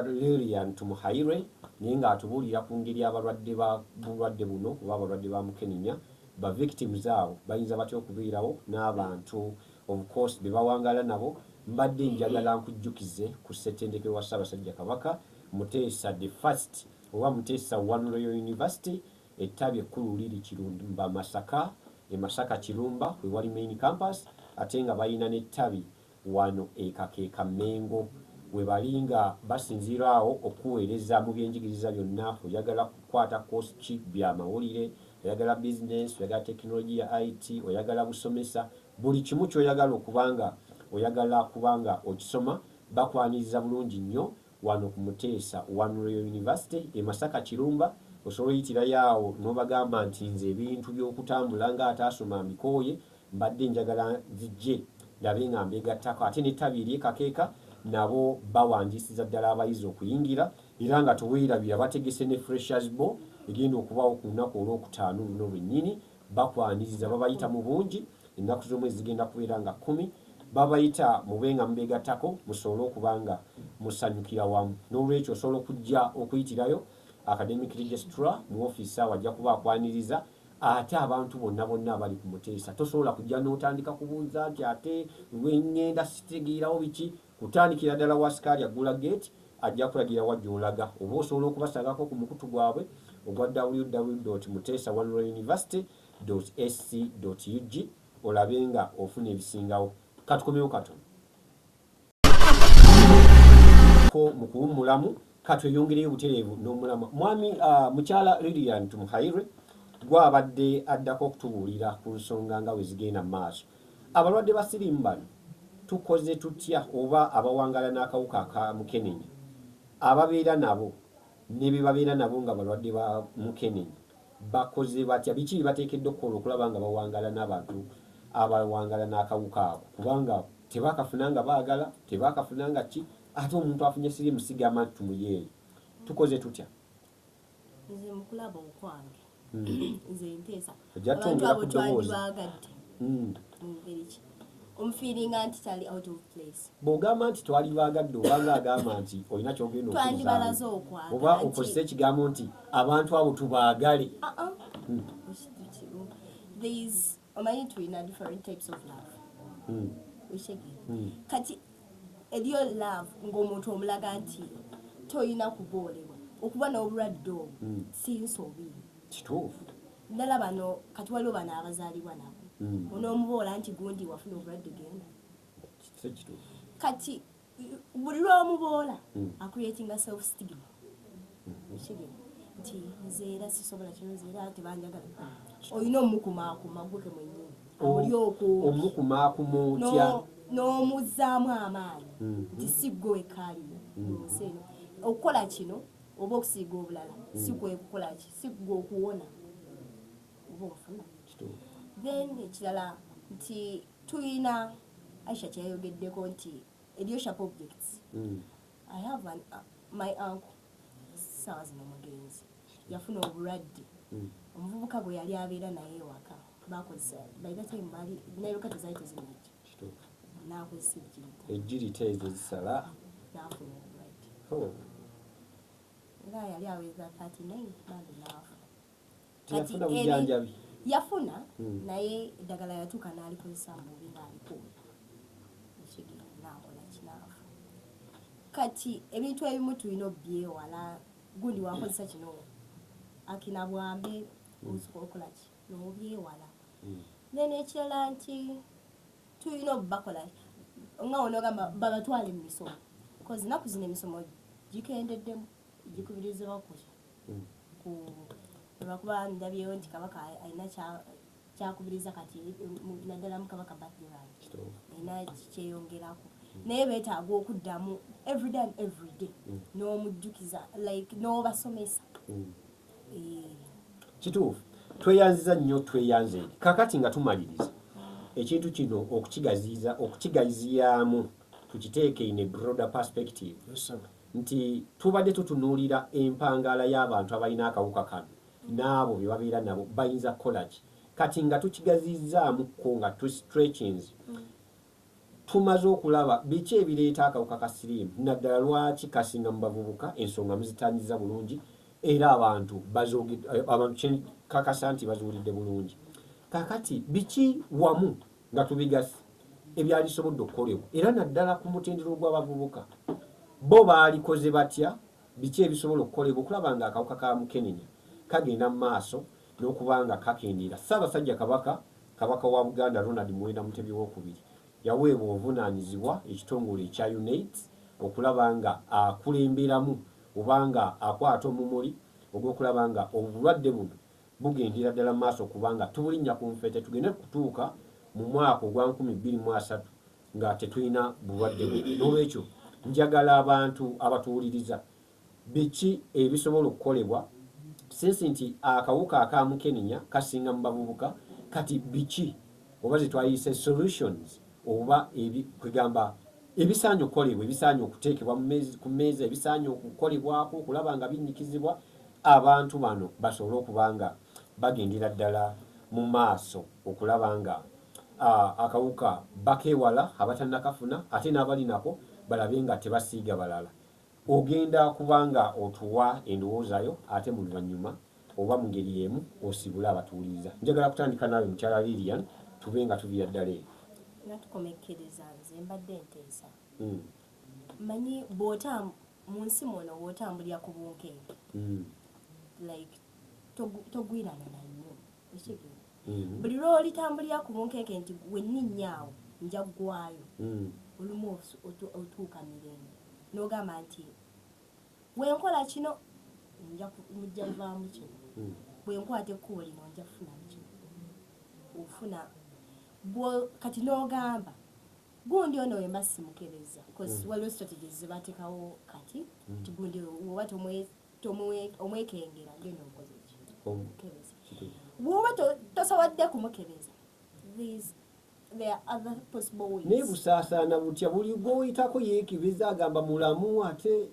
A: Lilian tumuhaire naye ng'atubuulira ku ngeri abalwadde bulwadde buno oba abalwadde ba mukenenya ba victims abo bayinza batya okubeerawo n'abantu of course be bawangala nabo mbadde njagala nkujjukize ku ssettendekero wa Ssaabasajja Kabaka Muteesa the first oba Muteesa One Royal University ettabi ekkulu liri Kirumba Masaka Masaka Kirumba we wali main campus ate nga balina n'ettabi wano ekakeeka Mengo we balinga basinziraawo okuweereza mu byenjigiriza byonna oyagala kukwata course ki byamawulire oyagala business, oyagala technology ya IT, oyagala busomesa, buli kimu kyoyagala oyagala kubanga okisoma, bakwaniriza bulungi nnyo wano ku Muteesa One Royal University e Masaka Kirumba. Osobola oyitirayo awo n'obagamba nti nze ebintu by'okutambula nga ataasoma mbikooye, mbadde njagala zijje ndabe nga mbegattako. Ate n'ettabi ery'ekakeeka nabo bawandiisiza ddala abayizi okuyingira, era nga teweerabira bategese ne freshers ball egenda okubaawo ku lunaku olwokutaano luno lwennyini. Bakwaniriza, babayita mu bungi, ennaku z'omwezi zigenda kubeera nga 10. Babayita mube nga mubeegattako musobole okuba nga musanyukira wamu. N'olwekyo osobola okujja okuyitirayo academic registrar mu ofiisi awo ajja kuba akwaniriza. Ate abantu bonna abali ku Muteesa tosobola kujja n'otandika kubuuza nti ate lwengenda sitegeerawo biki. Kutandikira ddala wa sikaali aggula gate ajja kulagira wajja olaga, oba osobola okubasangako ku mukutu gwabwe ogwa www.muteesa1royaluniversity.ac.ug olabe nga ofuna ebisingawo. Katukomewo katono mu kuwummulamu, katweyongereyo butereevu n'omulama. Mwami mukyala Lilian Tumuhairwe gwabadde addako okutubuulira ku nsonga nga we zigenda mu maaso. Abalwadde ba siriimu bano tukoze tutya, oba abawangala n'akawuka aka mukenenya ababeera nabo ne be babeera nabo nga balwadde ba mukenenya bakoze batya, biki bibateekeddwa okukola okulaba nga bawangala n'abantu abawangala n'akawuka ako, kubanga tebakafunanga baagala, tebakafunanga ki, ate omuntu afunye siriimu sigamba nti tumuyeeyo. Tukoze tutya?
B: Nze mukulaba okwange nze Nteesa
A: ojja twongera ku ddoboozi
B: feelinga nti tali out of place.
A: Bw'ogamba nti twali baagadde obanga agamba nti olina kyogenda
B: twandibalaze okwagala
A: oba okozesa ekigambo nti abantu abo tubaagale.
B: Omanyi tulina different types of love. Kati eriyo love ng'omuntu omulaga nti toyina kuboolebwa okuba n'obulwadde obwo si nsobi.
A: Kituufu.
B: Ddala bano kati waliwo bano abazaalibwa nabo onoomuboola nti gundi wafuna obulwadde genda. Kati buli lw'omuboola acreatinga self stigma nti nze era sisobola kino, nze era tebanjagala. Olina omukumaakuma gwe mwennyini oli
A: omukumaakuma otya
B: n'omuzzaamu amaanyi nti si ggwe wekkaaliyo mu nsi eno okukola kino oba okusiiga obulala si gwe kukola ki, si gwe okuwona oba ofuna. Then ekirala nti tulina Aisha kyayogeddeko nti eriyo sharp objects. I have my uncle saawa zino mugenzi yafuna obulwadde, omuvubuka gwe yali abeera naye ewaka bakozesa by that time bali nayoka tezaali tezinyigi n'akozesa
A: ejjirita ezo zisala
B: n'afuna obulwadde era yali aweza 39 bandi n'afa.
A: teyafuna bujanjabi?
B: Yafuna naye eddagala yatuuka n'alikozesa mubi ng'alikuuma n'akola kinaafu. Kati ebintu ebimu tulina obyewala. Gundi wakozesa kino akina bwambe osobola okukola ki n'obyewala. N'ekirala nti tulina obubakola nga onogamba babatwala emisomo kozi ennaku zino emisomo gikendeddemu gikubirizibwa olwakuba ndabyewo nti Kabaka alina kyakubiriza kati naddala mu Kabaka birthday right alina kyeyongerako naye beetaaga okuddamu everyday and everyday n'omujjukiza like n'obasomesa.
A: Kituufu. Tweyanziza nnyo, tweyanze. Kakati nga tumaliriza ekintu kino okukigayiziyaamu tukiteeke in a broader perspective. Nti tubadde tutunuulira empangala y'abantu abalina akawuka kano n'abo bye babeera nabo bayinza kukola ki. Kati nga tukigazizaamu ko nga stretchings tumaze okulaba biki ebireeta akawuka ka siriimu, naddala lwaki kasinga mu bavubuka, ensonga muzitandiza bulungi era abantu kakasa nti bazuulidde bulungi. Kakati biki wamu nga tubigasi ebyalisobodde okukolebwa era naddala ku mutendero gw'abavubuka bo baalikoze batya, biki ebisobola okukolebwa okulaba nga akawuka ka mukenenya kagenda mu maaso n'okuba nga kakendeera. Ssaabasajja Kabaka wa Buganda Ronald Muwenda Mutebi II yaweebwa obuvunaanyizibwa ekitongole ekya UNAIDS okulaba nga akulemberamu oba nga akwata omumuli ogw'okulaba nga obulwadde buno bugendera ddala maaso kubanga tubulinnya ku nfeete tugende kutuuka mu mwaka ogwa 2023 nga tetulina bulwadde bwe. N'olwekyo njagala abantu abatuwuliriza biki ebisobola okukolebwa sinsi nti akawuka akamukenenya kasinga mu bavubuka, kati biki oba zetwayise solutions oba kwegamba ebisaanyi okukolebwa, ebisaanyi okuteekebwa ku mmeeza, ebisaanyi okukolebwako okulaba nga binyikizibwa abantu bano basobole okuba nga bagendera ddala mu maaso okulaba nga akawuka bakeewala abatannakafuna ate n'abali nako balabe nga tebasiiga balala. Ogenda kubanga otuwa endowoozayo ate mu luvannyuma oba mu ngeri emu osibule abatuwuliriza. Njagala kutandika naawe mukyala Lilian tube nga tuvira ddala eyo.
B: Natukomekereza nze mbadde nteesa. Manyi mu nsi muno bw'otambulira ku bunkenke like togwirana nannyo ekigere. Buli lw'olitambulira ku bunkenke nti wenninnyawo nja ggwayo olumu otuuka mirembe n'ogamba nti bwenkola kino mujja vaamu kino, bwenkwata ekkubo lino nja kufunamu kino ofuna kati n'ogamba gundi ono wemba simukebeza because waliwo strategies zebateekawo kati ti gundi oba omwekengera genda okoze kimukebeza bw'oba tosobodde kumukebeza there are other possible ways.
A: Naye busaasaana butya buli gw'oyitako yeekebeza agamba mulamu ate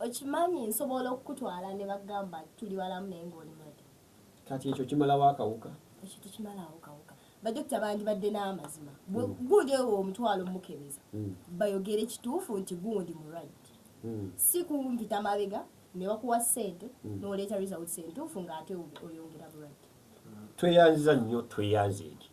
B: okimanyi nsobola okukutwala ne bagamba tuli balamu naye ng'oli mulwadde.
A: Kati ekyo kimalawo akawuka?
B: Ekyo tekimalawo kawuka. Badokita bandibadde n'amazima gundi ewo omutwalo omukebeza bayogere ekituufu nti gundi mulwadde, si kumpita mabega ne bakuwa ssente n'oleeta results entuufu ng'ate oyongera bulwadde.
A: Tweyanziza nnyo tweyanze eki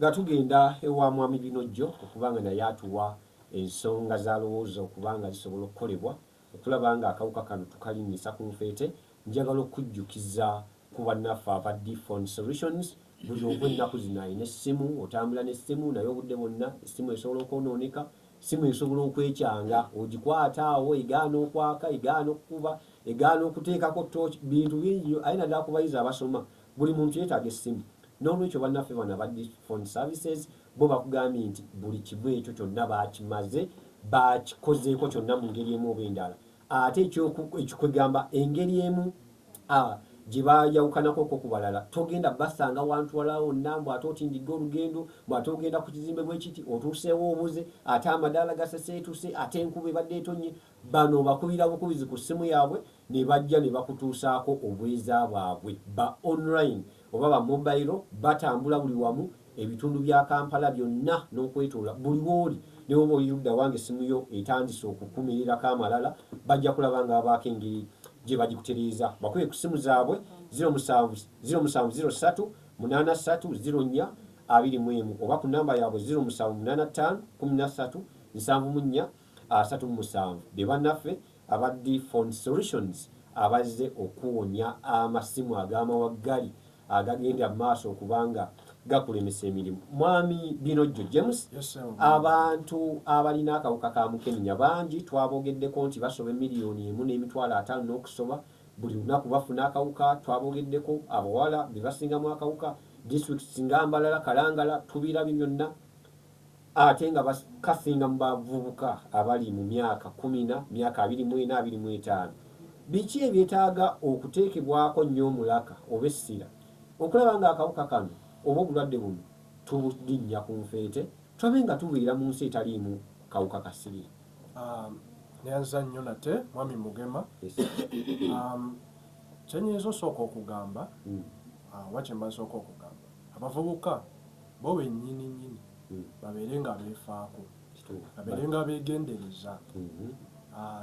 A: nga tugenda ewa mwami Binojjo okubanga naye atuwa ensonga z'alowooza okubanga zisobola okukolebwa okulaba nga akawuka kano tukalinnisa ku nfeete. Njagala okujjukiza ku bannaffe aba D-Phone Solutions buli ogw'ennaku zino alina essimu, otambula n'essimu naye obudde bwonna essimu esobola okwonooneka, essimu esobola okwekyanga, ogikwata awo egaana okwaka, egaana okukuba, egaana okuteekako torch, bintu bingi aye naddala ku bayizi abasoma buli muntu yeetaaga essimu. N'olwekyo bannaffe bano aba D-Phone Services bo bakugambye nti buli kimu ekyo kyonna baakimaze baakikozeeko kyonna mu ngeri emu oba endala. Ate ekikwegamba engeri emu gye bayawukanako ku balala togenda basanga wantu walala wonna mbw ate otindidde olugendo mbw ate ogenda ku kizimbe bwe kiti otuuseewo obuze ate amadaala gaseseetuse ate enkuba ebadde etonnye. Bano bakubira bukubizi ku ssimu yaabwe ne bajja ne bakutuusaako obweza bwabwe ba online oba ba mobile batambula buli wamu ebitundu bya Kampala byonna n'okwetoola buli w'oli ne bwoba oli ludda wange essimu yo etandise okukumirirako amalala bajja kulaba nga babaako engeri gye bagikutereeza. Bakube ku ssimu zaabwe 0703 83 04 oba ku namba yaabwe 0785 13 74 37. Be bannaffe aba D-Phone Solutions abazze okuwonya amasimu ag'amawaggali agagenda mu maaso okubanga gakulemesa emirimu. Mwami Binojjo James, abantu abalina akawuka ka mukenenya bangi twabogeddeko nti basoba miliyoni 1.5 n'okusoba buli lunaku bafuna akawuka. Twabogeddeko abawala be basingamu akawuka districts nga Mbalala, Kalangala tubirabye byonna ate nga kasinga mu bavubuka abali mu myaka 10 myaka 24 25. Biki ebyetaaga okuteekebwako nnyo omulaka oba essira okulaba nga akawuka kano oba obulwadde buno tulinnya ku nfeete twabe nga tubeera mu nsi etaliimu kawuka kasiri?
C: Neyanza nnyo nate mwami Mugema. Kyenyinza osooka okugamba oba kye mbasooka okugamba abavubuka bo bennyini babeere nga beefaako, babeere nga beegendereza.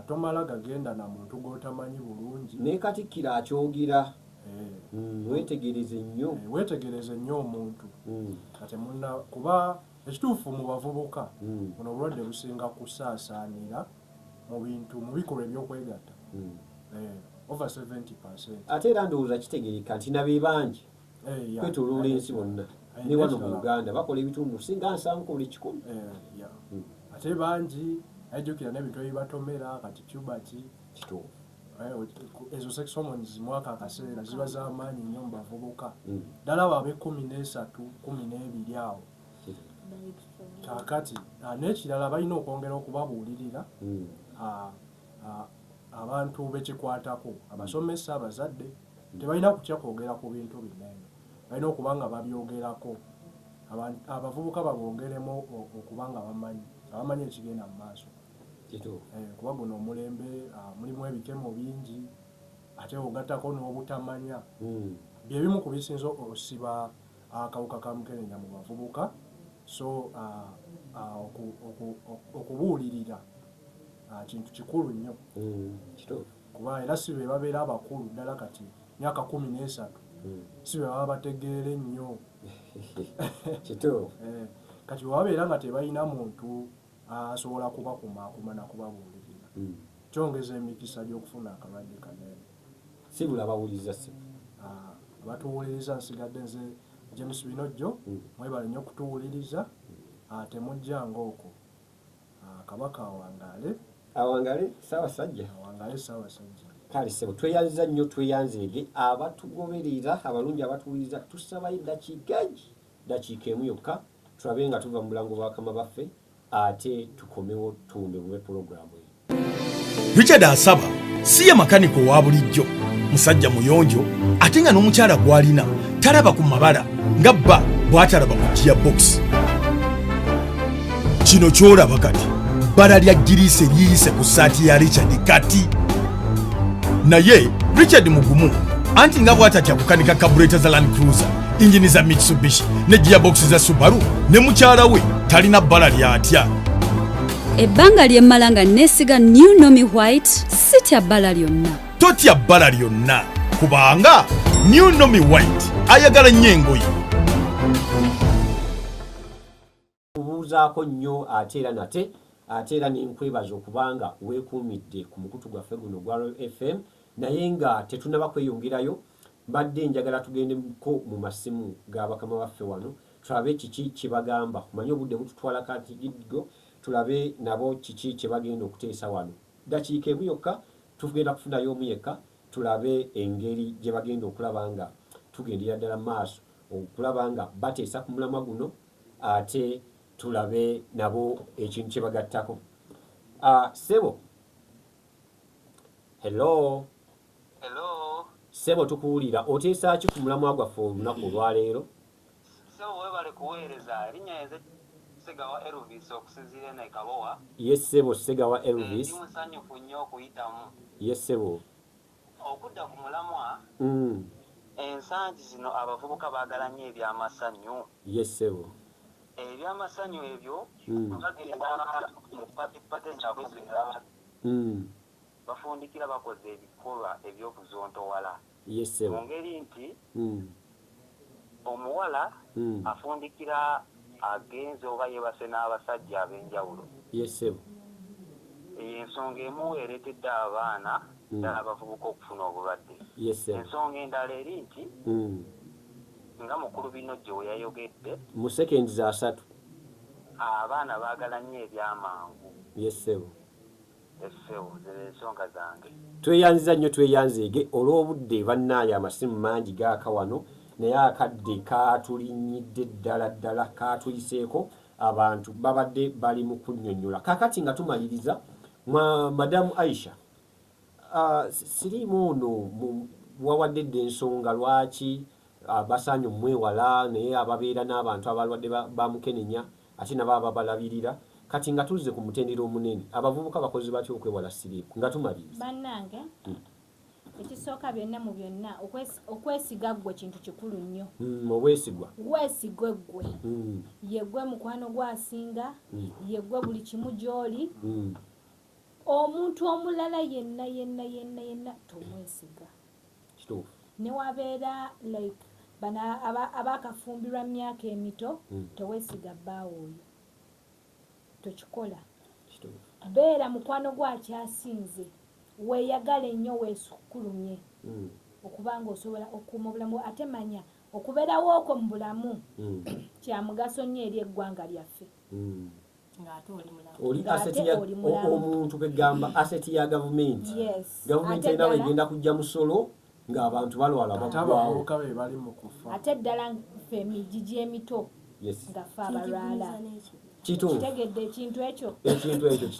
C: Tomala gagenda na muntu gw'otamanyi bulungi.
A: Ne Katikkiro akyogira wetegereze nnyo.
C: Wetegereze nnyo omuntu kati munna kuba ekituufu mu bavubuka buno obulwadde businga kusaasaanira mu bintu mu bikolwa eby'okwegatta over 70%.
A: Ate era ndowooza kitegereka nti nabe bangi kwetooloola ensi bonna ne wano mu Uganda bakola ebitundu singa 7 ku buli 10.
C: Ate bangi ajjukira n'ebintu ebibatomera kati Cuba ki
A: kituufu
C: ezo sex hormones mwaka akaseera ziba z'amaanyi nnyo mu bavubuka ddala babe 13 12 awo kakati n'ekirala balina okwongera okubabuulirira abantu bekikwatako abasomesa abazadde tebalina kutya kwogera ku bintu binene balina okuba nga babyogerako abavubuka babongeremu okuba nga bamanyi ekigenda mu maaso kuba guno omulembe mulimu ebikemo bingi ate ogattako n'obutamanya byebimu ku bisinza osiba akawuka ka mukenenya mu bavubuka so okubuulirira kintu kikulu nnyo kuba era si be babeera abakulu ddala kati myaka 13 si be baba bategeere nnyo kati wabeera nga tebalina muntu asobola kubakumaakuma nakubabuulirira kyongeza emikisa gy'okufuna akalwadde kanene
A: sibula bawuliza se
C: batuwuliriza nsigadde nze James Binojjo mwebale nnyo okutuwuliriza temujjanga okwo kabaka
A: awangale Ssaabasajja kale sebo tweyanziza nnyo tweyanzeege abatugoberera abalungi abatuwuliriza tusabayo dakiika emu yokka tulabe nga tuva mu bulango bwakama baffe ate tukomewo tumbe bube pulogulaamu eyo.
H: Richard asaba si ye makaniko wa bulijjo musajja muyonjo ate nga n'omukyala gw'alina talaba ku mabala nga bba bw'atalaba ku gearbox. Kino kyolaba kati bbala lya giriisi eriyise ku ssaati ya Richard kati naye Richard mugumu anti nga bw'atatya kukanika kabureta za Land Cruiser, injini za Mitsubishi ne gearbox za Subaru ne mukyala we talina bbala lyatya.
I: Ebbanga lyemmala nga neesiga New Nomi White sitya bbala lyonna.
H: Totya bbala lyonna kubanga New Nomi White ayagala nnyo engoye.
A: Kubuuzaako nnyo ate era n'enkwebaza okubanga weekuumidde ku mukutu gwaffe guno gwa Royal FM naye nga tetunaba kweyongerayo mbadde njagala tugendeko mu masimu ga bakama baffe wano tulabe kiki kibagamba kumanye obudde bututwala katigigo tulabe nabo kiki kibagenda okuteesa wano dakiika emu yokka tugenda kufunayo omu yekka tulabe engeri gye bagenda okulaba nga tugendera ddala maaso okulaba nga bateesa ku mulamwa guno ate tulabe nabo ekintu kye bagattako. Sebo hello Sebo tukuwulira oteesa ki ku mulamwa gwaffe olunaku olwaleero?
J: Sebo webale kuweereza erinnya nze Segawa Elvis okusinziira ne Kabowa.
A: Yes Sebo Segawa Elvis.
J: Ndi musanyufu nnyo okuyitamu.
A: Yes Sebo.
J: Okudda ku mulamwa ensangi zino abavubuka baagala nnyo ebyamasanyu.
A: Yes Sebo.
J: Ebyamasanyu ebyo bagenda mu pate kyakwezera bafundikira bakoze ebikolwa eby'okuzontowala.
A: Yes Sebo.
J: Mu ngeri nti omuwala afundikira agenze oba yebase n'abasajja ab'enjawulo.
A: Yes Sebo.
J: Ensonga emu ereetedde abaana ddala abavubuka okufuna obulwadde.
A: Yes Sebo.
J: Ensonga endala eri nti nga mukulu Binojjo we yayogedde
A: mu sekendi za 3
J: abaana baagala nnyo ebyamangu.
A: Yes Sebo.
J: Essebo z'ensonga zange.
A: Tweyanziza nnyo tweyanzeege olw'obudde bannaayo amasimu mangi gaaka wano naye akadde kaatulinyidde ddala kaatuliseeko abantu babadde bali mu kunnyonnyola. Kaakati nga tumaliriza Madamu Aisha siriimu ono wawadde dde ensonga lwaki basaanye omwewala naye ababeera n'abantu abalwadde bamukenenya ate nabo ababalabirira kati nga tuzze ku mutendera omunene abavubuka bakozi batya okwewala siriimu nga tumaliriza.
D: Bannange ekisooka byonna mu byonna okwesiga ggwe kintu kikulu nnyo.
A: Obwesigwa
D: weesigwe ggwe yeggwe mukwano gwasinga yeggwe buli kimu gy'oli omuntu omulala yenna tomwesiga.
A: Kituufu.
D: Ne wabeera like bana abakafumbirwa myaka emito teweesiga bbaawo oyo tokikola. Beera mukwano gwakyasinze weeyagala ennyo weesukkulumye okubanga osobola okukuuma obulamu ate manya okubeerawo okwo mu bulamu kya mugaso nnyo eri eggwanga lyaffe.
A: oli asset ya omuntu kegamba asset ya government government ena igenda kujja musolo ng'abantu balwala
C: abavubuka be bali mu kufa
D: ate ddala ffe emijiji emito nga ffe abalwala kitegedde ekintu ekyo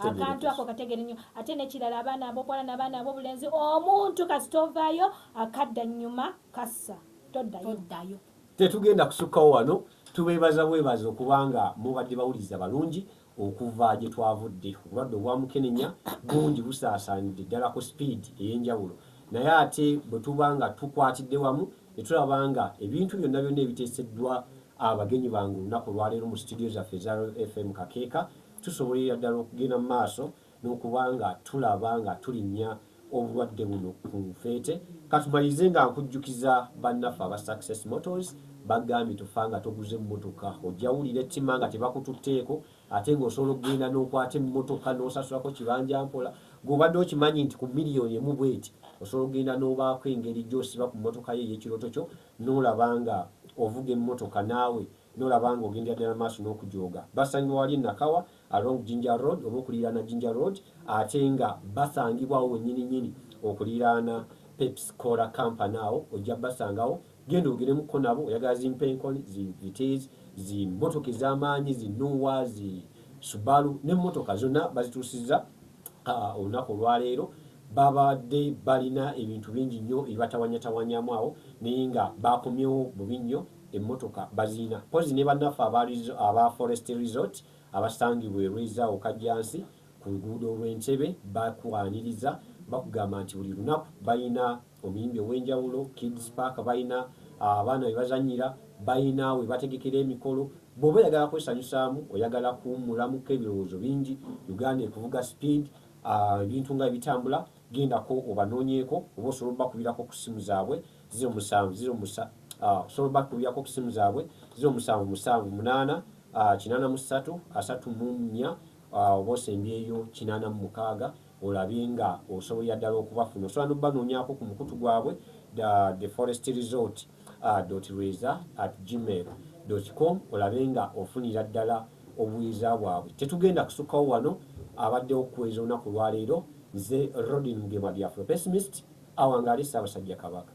D: akantu ako kategere nnyo ate nekirala abaana ab'obuwala n'abaana ab'obulenzi omuntu kasita ovaayo akadda nnyuma kassa toddayo
A: tetugenda kusukkawo wano tubeebaza bwebaza okubanga mubadde bawuliriza balungi okuva gye twavudde obulwadde obwamukenenya bungi busaasaanidde ddala ku speed ey'enjawulo naye ate bwe tuba nga tukwatidde wamu ne tulaba nga ebintu byonna byonna ebiteeseddwa abagenyi bange olunaku olwaleero mu studio zaffe eza FM Kakeeka tusobolera ddala okugenda mu maaso n'okuba nga tulaba nga tulinnya obulwadde buno ku nfeete katumalirize nga nkujjukiza bannaffe aba Success Motors bagambye tufa nga toguze emmotoka ojjawulira ettima nga tebakututteeko ate ng'osobola okugenda n'okwata emmotoka n'osasulako kibanja mpola ng'obadde okimanyi nti ku miliyoni emu bweti osobola okugenda n'obaako engeri gy'osiba ku mmotoka ye ey'ekiroto kyo n'olaba nga ovuga emmotoka naawe n'olaba nga ogendera ddala maaso n'okujooga basangibwa wali Nakawa along Jinja Road oba okuliraana Jinja Road ate nga basangibwawo wennyininyini okuliraana Pepsi Cola Company awo ojja basangawo genda ogeremuko nabo oyagala zimpenkoni ziviteezi zimmotoka ez'amaanyi zinuwa zi Subaru n'emmotoka zonna bazituusizza olunaku olwaleero babadde balina ebintu bingi nnyo ebibatawanyatawanyamu awo naye nga bakomyewo bubi nnyo emmotoka bazina pozi ne bannaffe aba Forest Resort abasangibwa erweza okajjansi ku luguudo olw'Entebbe bakwaniriza bakugamba nti buli lunaku balina omuyimbi ow'enjawulo Kids Park balina abaana be bazannyira balina we bategekera emikolo bw'oba oyagala kwesanyusaamu oyagala kuwummulamuko ebirowoozo bingi Uganda ekuvuga speed ebintu nga ebitambula gendako obanoonyeeko oba osobola bakubirako ku ssimu zaabwe 077 osobola bakubirako ku ssimu zaabwe 0778 83 34 oba osembyeyo 86 olabe nga osobolera ddala okubafuna osobola n'obanoonyaako ku mukutu gwabwe the forest resort .reza@gmail.com olabe nga ofunira ddala obuweereza bwabwe tetugenda kusukkawo wano abaddewo okuweza olunaku lwaleero nze Rodin Mugema the Afro Pessimist awangaale Ssaabasajja Kabaka